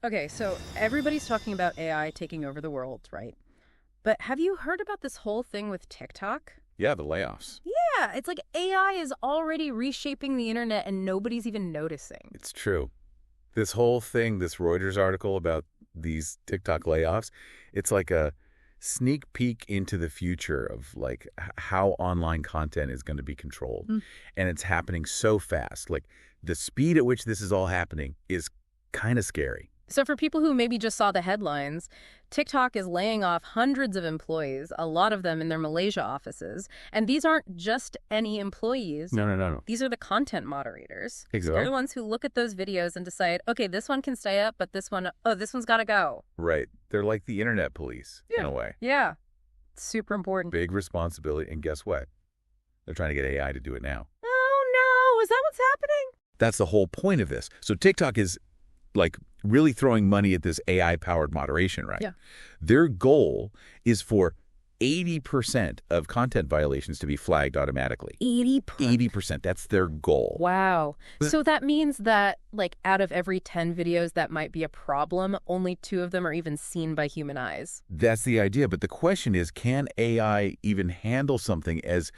Okay, so everybody's talking about AI taking over the world, right? But have you heard about this whole thing with TikTok? Yeah, the layoffs. Yeah, it's like AI is already reshaping the internet and nobody's even noticing. It's true. This whole thing, this Reuters article about these TikTok layoffs, it's like a sneak peek into the future of like how online content is going to be controlled. Mm. And it's happening so fast. Like the speed at which this is all happening is kind of scary. So, for people who maybe just saw the headlines, TikTok is laying off hundreds of employees, a lot of them in their Malaysia offices. And these aren't just any employees. No. These are the content moderators. They're Exactly. the ones who look at those videos and decide, okay, this one can stay up, but this one, oh, this one's got to go. Right. They're like the internet police in a way. Yeah. Super important. Big responsibility. And guess what? They're trying to get AI to do it now. Oh, no. Is that what's happening? That's the whole point of this. So TikTok is like really throwing money at this AI-powered moderation, right? Yeah. Their goal is for 80% of content violations to be flagged automatically. 80%. 80%. That's their goal. Wow. So that means that, like, out of every 10 videos that might be a problem, only 2 of them are even seen by human eyes. That's the idea. But the question is, can AI even handle something as,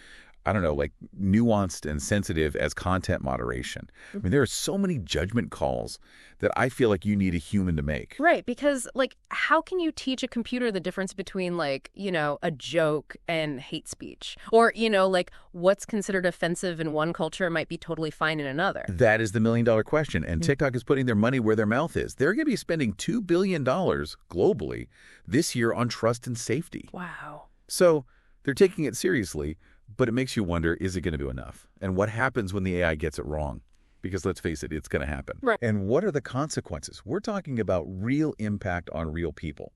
I don't know, like nuanced and sensitive as content moderation? I mean, there are so many judgment calls that I feel like you need a human to make. Right, because, like, how can you teach a computer the difference between, like, a joke and hate speech? Or, like, what's considered offensive in one culture might be totally fine in another. That is the million-dollar question, and TikTok is putting their money where their mouth is. They're going to be spending $2 billion globally this year on trust and safety. Wow. So they're taking it seriously, but it makes you wonder, is it going to be enough? And what happens when the AI gets it wrong? Because let's face it, it's going to happen. Right. And what are the consequences? We're talking about real impact on real people.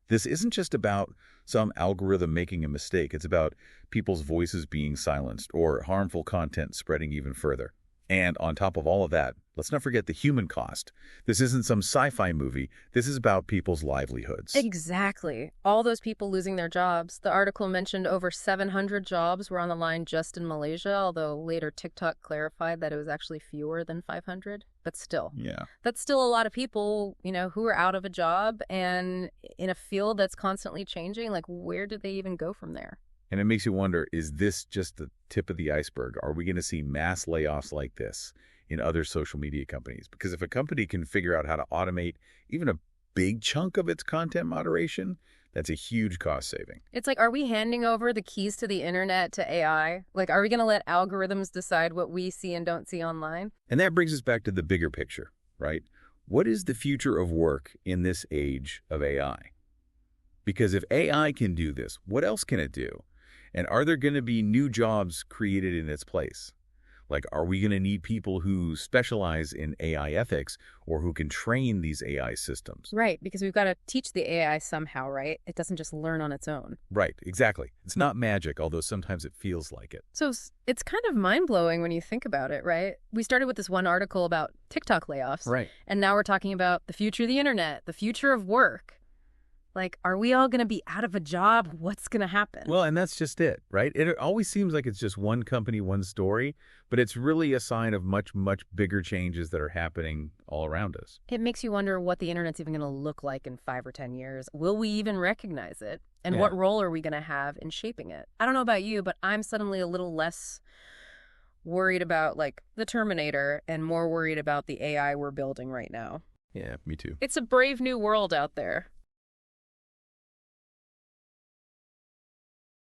This isn't just about some algorithm making a mistake. It's about people's voices being silenced or harmful content spreading even further. And on top of all of that, let's not forget the human cost. This isn't some sci-fi movie. This is about people's livelihoods. Exactly. All those people losing their jobs. The article mentioned over 700 jobs were on the line just in Malaysia, although later TikTok clarified that it was actually fewer than 500. But still, Yeah. that's still a lot of people, who are out of a job and in a field that's constantly changing. Like, where do they even go from there? And it makes you wonder, is this just the tip of the iceberg? Are we going to see mass layoffs like this in other social media companies? Because if a company can figure out how to automate even a big chunk of its content moderation, that's a huge cost saving. It's like, are we handing over the keys to the internet to AI? Like, are we going to let algorithms decide what we see and don't see online? And that brings us back to the bigger picture, right? What is the future of work in this age of AI? Because if AI can do this, what else can it do? And are there going to be new jobs created in its place? Like, are we going to need people who specialize in AI ethics or who can train these AI systems? Right, because we've got to teach the AI somehow, right? It doesn't just learn on its own. Right, exactly. It's not magic, although sometimes it feels like it. So it's kind of mind-blowing when you think about it, right? We started with this one article about TikTok layoffs. Right. And now we're talking about the future of the internet, the future of work. Like, are we all going to be out of a job? What's going to happen? Well, and that's just it, right? It always seems like it's just one company, one story, but it's really a sign of much, much bigger changes that are happening all around us. It makes you wonder what the internet's even going to look like in 5 or 10 years. Will we even recognize it? And Yeah. what role are we going to have in shaping it? I don't know about you, but I'm suddenly a little less worried about, like, the Terminator and more worried about the AI we're building right now. Yeah, me too. It's a brave new world out there.